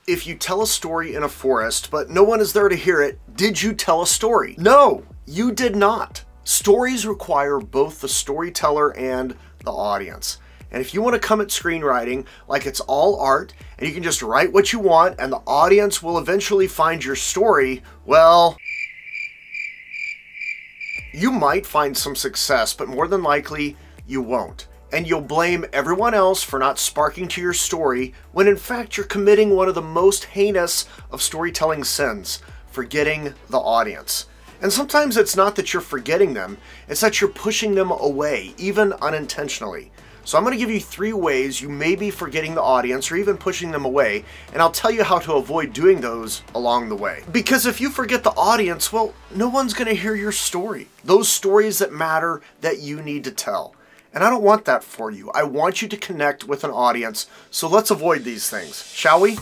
If you tell a story in a forest, but no one is there to hear it, did you tell a story? No, you did not. Stories require both the storyteller and the audience. And if you want to come at screenwriting like it's all art and you can just write what you want and the audience will eventually find your story, well, you might find some success, but more than likely you won't. And you'll blame everyone else for not sparking to your story when in fact you're committing one of the most heinous of storytelling sins, forgetting the audience. And sometimes it's not that you're forgetting them, it's that you're pushing them away, even unintentionally. So I'm going to give you 3 ways you may be forgetting the audience or even pushing them away, and I'll tell you how to avoid doing those along the way. Because if you forget the audience, well, no one's going to hear your story. Those stories that matter that you need to tell. And I don't want that for you. I want you to connect with an audience, so let's avoid these things, shall we?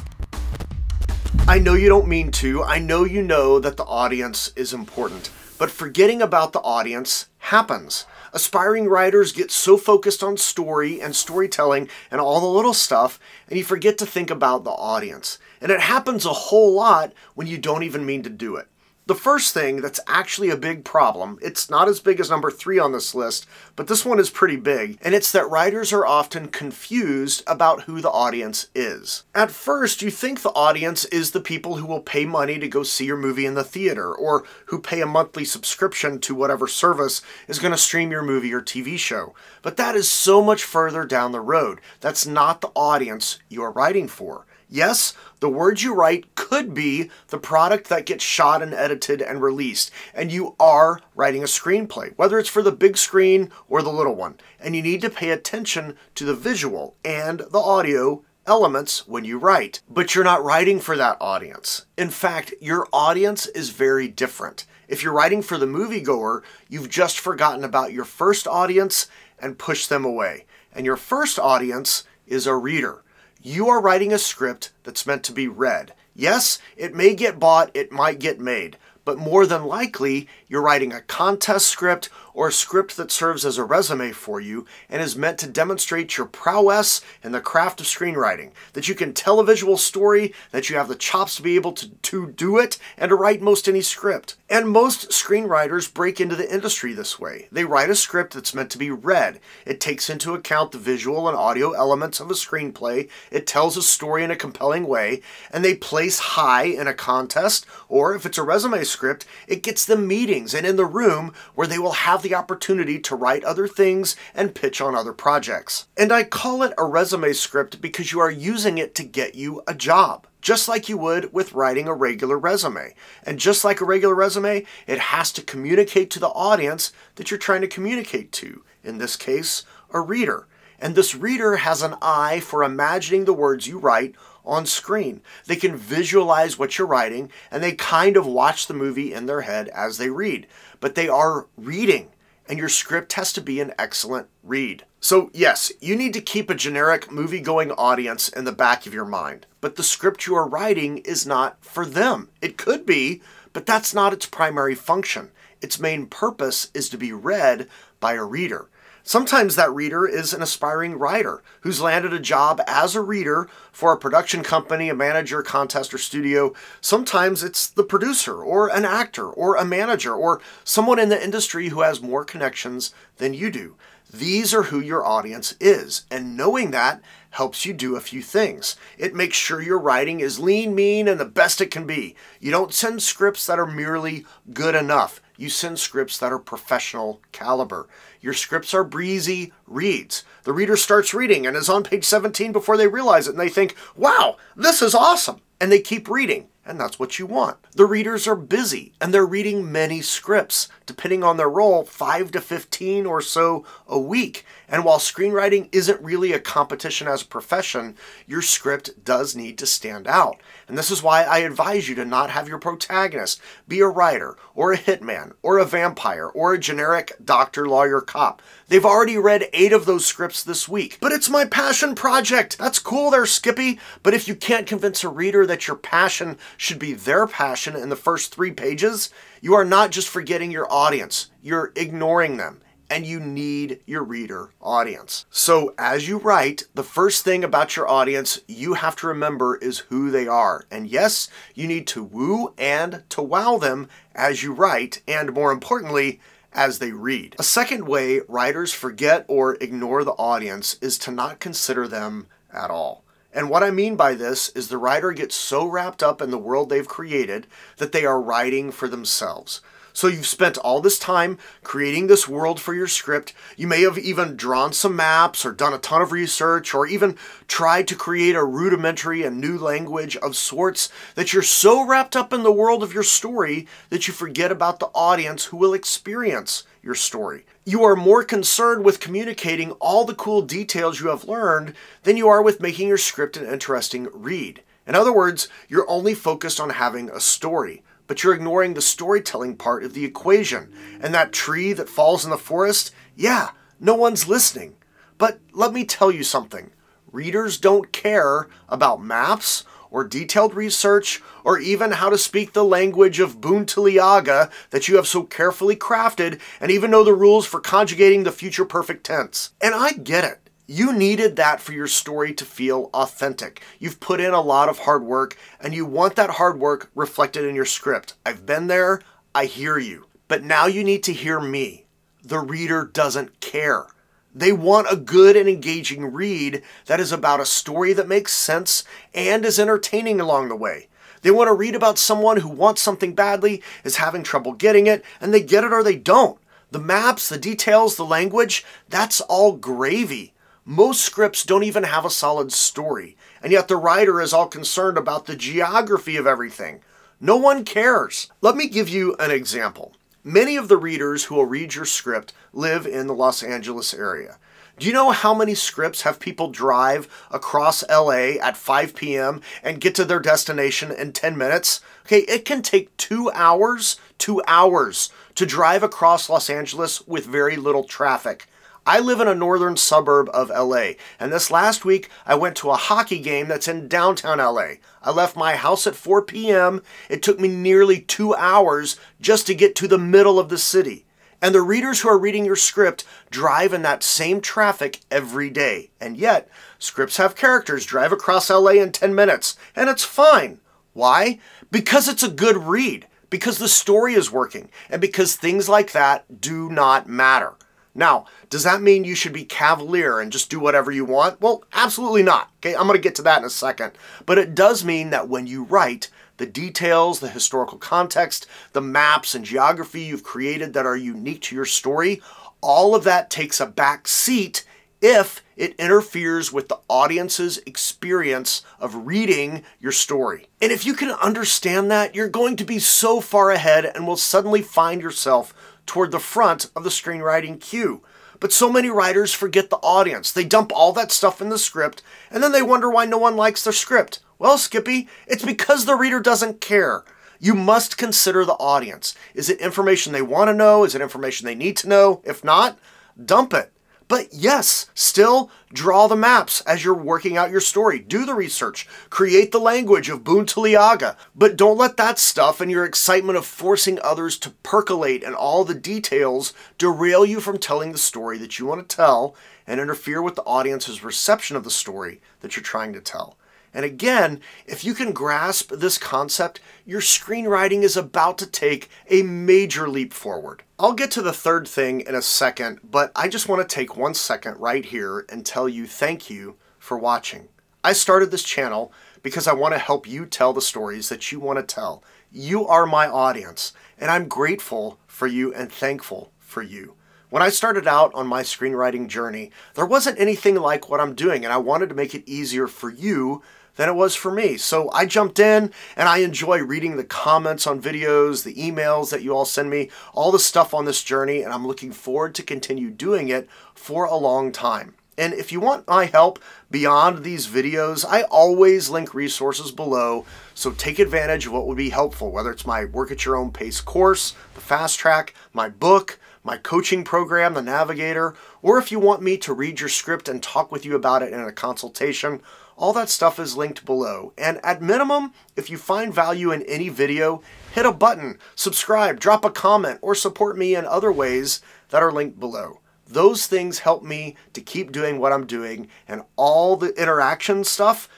I know you don't mean to. I know you know that the audience is important, but forgetting about the audience happens. Aspiring writers get so focused on story and storytelling and all the little stuff, and you forget to think about the audience. And it happens a whole lot when you don't even mean to do it. The first thing that's actually a big problem, it's not as big as number 3 on this list, but this one is pretty big, and it's that writers are often confused about who the audience is. At first, you think the audience is the people who will pay money to go see your movie in the theater, or who pay a monthly subscription to whatever service is going to stream your movie or TV show. But that is so much further down the road. That's not the audience you're writing for. Yes, the words you write could be the product that gets shot and edited and released, and you are writing a screenplay, whether it's for the big screen or the little one, and you need to pay attention to the visual and the audio elements when you write. But you're not writing for that audience. In fact, your audience is very different. If you're writing for the moviegoer, you've just forgotten about your first audience and pushed them away. And your first audience is a reader. You are writing a script that's meant to be read. Yes, it may get bought, it might get made, but more than likely, you're writing a contest script or a script that serves as a resume for you and is meant to demonstrate your prowess in the craft of screenwriting, that you can tell a visual story, that you have the chops to be able to do it, and to write most any script. And most screenwriters break into the industry this way. They write a script that's meant to be read. It takes into account the visual and audio elements of a screenplay, it tells a story in a compelling way, and they place high in a contest, or if it's a resume script, it gets them meetings and in the room where they will have the opportunity to write other things and pitch on other projects. And I call it a resume script because you are using it to get you a job, just like you would with writing a regular resume. And just like a regular resume, it has to communicate to the audience that you're trying to communicate to, in this case, a reader. And this reader has an eye for imagining the words you write on screen. They can visualize what you're writing, and they kind of watch the movie in their head as they read. But they are reading, and your script has to be an excellent read. So yes, you need to keep a generic movie-going audience in the back of your mind. But the script you are writing is not for them. It could be, but that's not its primary function. Its main purpose is to be read by a reader. Sometimes that reader is an aspiring writer who's landed a job as a reader for a production company, a manager, contest, or studio. Sometimes it's the producer or an actor or a manager or someone in the industry who has more connections than you do. These are who your audience is, and knowing that helps you do a few things. It makes sure your writing is lean, mean, and the best it can be. You don't send scripts that are merely good enough. You send scripts that are professional caliber. Your scripts are breezy reads. The reader starts reading and is on page 17 before they realize it, and they think, wow, this is awesome. And they keep reading, and that's what you want. The readers are busy, and they're reading many scripts, depending on their role, 5 to 15 or so a week. And while screenwriting isn't really a competition as a profession, your script does need to stand out. And this is why I advise you to not have your protagonist be a writer, or a hitman, or a vampire, or a generic doctor, lawyer, cop. They've already read 8 of those scripts this week. But it's my passion project. That's cool there, Skippy. But if you can't convince a reader that your passion should be their passion in the first 3 pages, you are not just forgetting your audience. You're ignoring them. and you need your reader audience. So as you write, the first thing about your audience you have to remember is who they are. And yes, you need to woo and to wow them as you write, and more importantly, as they read. A second way writers forget or ignore the audience is to not consider them at all. And what I mean by this is the writer gets so wrapped up in the world they've created that they are writing for themselves. So you've spent all this time creating this world for your script. You may have even drawn some maps or done a ton of research or even tried to create a rudimentary and new language of sorts that you're so wrapped up in the world of your story that you forget about the audience who will experience your story. You are more concerned with communicating all the cool details you have learned than you are with making your script an interesting read. In other words, you're only focused on having a story, but you're ignoring the storytelling part of the equation. And that tree that falls in the forest, yeah, no one's listening. But let me tell you something. Readers don't care about maps or detailed research or even how to speak the language of Boontiliaga that you have so carefully crafted and even know the rules for conjugating the future perfect tense. And I get it. You needed that for your story to feel authentic. You've put in a lot of hard work, and you want that hard work reflected in your script. I've been there, I hear you. But now you need to hear me. The reader doesn't care. They want a good and engaging read that is about a story that makes sense and is entertaining along the way. They want to read about someone who wants something badly, is having trouble getting it, and they get it or they don't. The maps, the details, the language, that's all gravy. Most scripts don't even have a solid story, and yet the writer is all concerned about the geography of everything. No one cares. Let me give you an example. Many of the readers who will read your script live in the Los Angeles area. Do you know how many scripts have people drive across LA at 5 p.m. and get to their destination in 10 minutes? Okay, it can take 2 hours to drive across Los Angeles with very little traffic. I live in a northern suburb of LA, and this last week I went to a hockey game that's in downtown LA. I left my house at 4 p.m. It took me nearly 2 hours just to get to the middle of the city. And the readers who are reading your script drive in that same traffic every day. And yet, scripts have characters drive across LA in 10 minutes, and it's fine. Why? Because it's a good read, because the story is working, and because things like that do not matter. Now, does that mean you should be cavalier and just do whatever you want? Well, absolutely not. Okay, I'm going to get to that in a second. But it does mean that when you write, the details, the historical context, the maps and geography you've created that are unique to your story, all of that takes a back seat if it interferes with the audience's experience of reading your story. And if you can understand that, you're going to be so far ahead and will suddenly find yourself toward the front of the screenwriting queue. But so many writers forget the audience. They dump all that stuff in the script, and then they wonder why no one likes their script. Well, Skippy, it's because the reader doesn't care. You must consider the audience. Is it information they want to know? Is it information they need to know? If not, dump it. But yes, still draw the maps as you're working out your story. Do the research. Create the language of Boontiliaga. But don't let that stuff and your excitement of forcing others to percolate and all the details derail you from telling the story that you want to tell and interfere with the audience's reception of the story that you're trying to tell. And again, if you can grasp this concept, your screenwriting is about to take a major leap forward. I'll get to the third thing in a second, but I just want to take 1 second right here and tell you thank you for watching. I started this channel because I want to help you tell the stories that you want to tell. You are my audience, and I'm grateful for you and thankful for you. When I started out on my screenwriting journey, there wasn't anything like what I'm doing, and I wanted to make it easier for you than it was for me. So I jumped in, and I enjoy reading the comments on videos, the emails that you all send me, all the stuff on this journey, and I'm looking forward to continue doing it for a long time. And if you want my help beyond these videos, I always link resources below, so take advantage of what would be helpful, whether it's my Work at Your Own Pace course, the Fast Track, my book, my coaching program, The Navigator, or if you want me to read your script and talk with you about it in a consultation, all that stuff is linked below. And at minimum, if you find value in any video, hit a button, subscribe, drop a comment, or support me in other ways that are linked below. Those things help me to keep doing what I'm doing, and all the interaction stuff,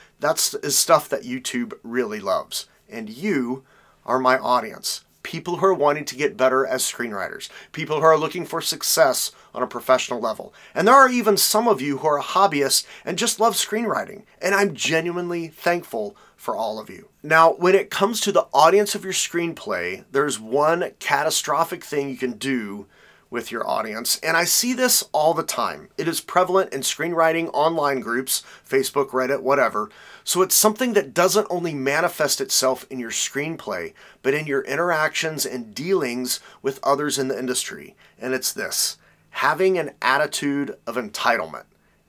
is stuff that YouTube really loves. And you are my audience. People who are wanting to get better as screenwriters. People who are looking for success on a professional level. And there are even some of you who are hobbyists and just love screenwriting. And I'm genuinely thankful for all of you. Now, when it comes to the audience of your screenplay, there's one catastrophic thing you can do with your audience, and I see this all the time. It is prevalent in screenwriting online groups, Facebook, Reddit, whatever. So it's something that doesn't only manifest itself in your screenplay, but in your interactions and dealings with others in the industry. And it's this: having an attitude of entitlement.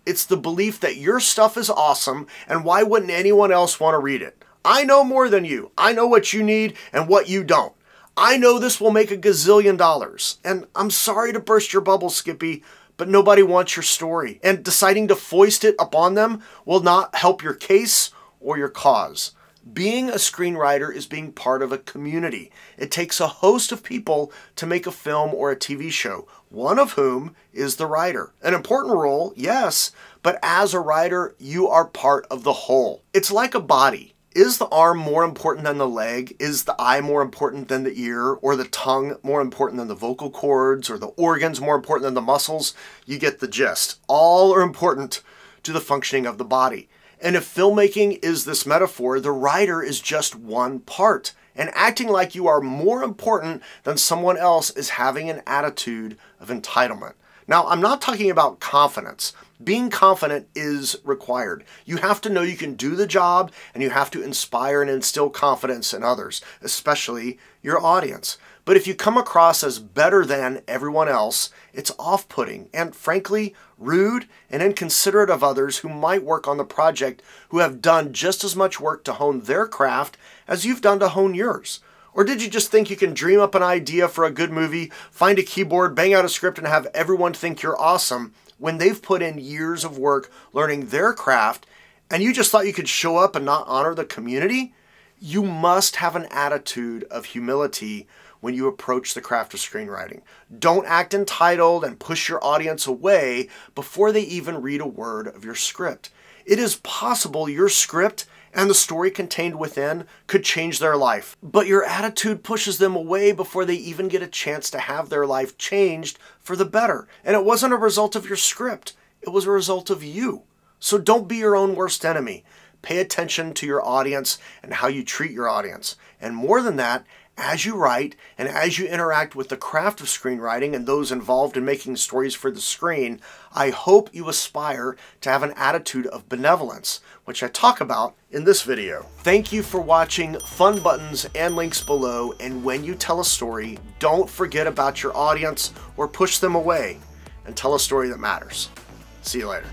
It's the belief that your stuff is awesome, and why wouldn't anyone else want to read it? I know more than you. I know what you need and what you don't. I know this will make $1 gazillion, and I'm sorry to burst your bubble, Skippy, but nobody wants your story, and deciding to foist it upon them will not help your case or your cause. Being a screenwriter is being part of a community. It takes a host of people to make a film or a TV show, one of whom is the writer. An important role, yes, but as a writer, you are part of the whole. It's like a body. Is the arm more important than the leg? Is the eye more important than the ear? Or the tongue more important than the vocal cords? Or the organs more important than the muscles? You get the gist. All are important to the functioning of the body. And if filmmaking is this metaphor, the writer is just one part. And acting like you are more important than someone else is having an attitude of entitlement. Now, I'm not talking about confidence. Being confident is required. You have to know you can do the job, and you have to inspire and instill confidence in others, especially your audience. But if you come across as better than everyone else, it's off-putting and, frankly, rude and inconsiderate of others who might work on the project, who have done just as much work to hone their craft as you've done to hone yours. Or did you just think you can dream up an idea for a good movie, find a keyboard, bang out a script, and have everyone think you're awesome when they've put in years of work learning their craft, and you just thought you could show up and not honor the community? You must have an attitude of humility when you approach the craft of screenwriting. Don't act entitled and push your audience away before they even read a word of your script. It is possible your script and the story contained within could change their life, but your attitude pushes them away before they even get a chance to have their life changed for the better. And it wasn't a result of your script, it was a result of you. So don't be your own worst enemy. Pay attention to your audience and how you treat your audience. And more than that, as you write and as you interact with the craft of screenwriting and those involved in making stories for the screen, I hope you aspire to have an attitude of benevolence, which I talk about in this video. Thank you for watching. Fun buttons and links below, and when you tell a story, don't forget about your audience or push them away, and tell a story that matters. See you later.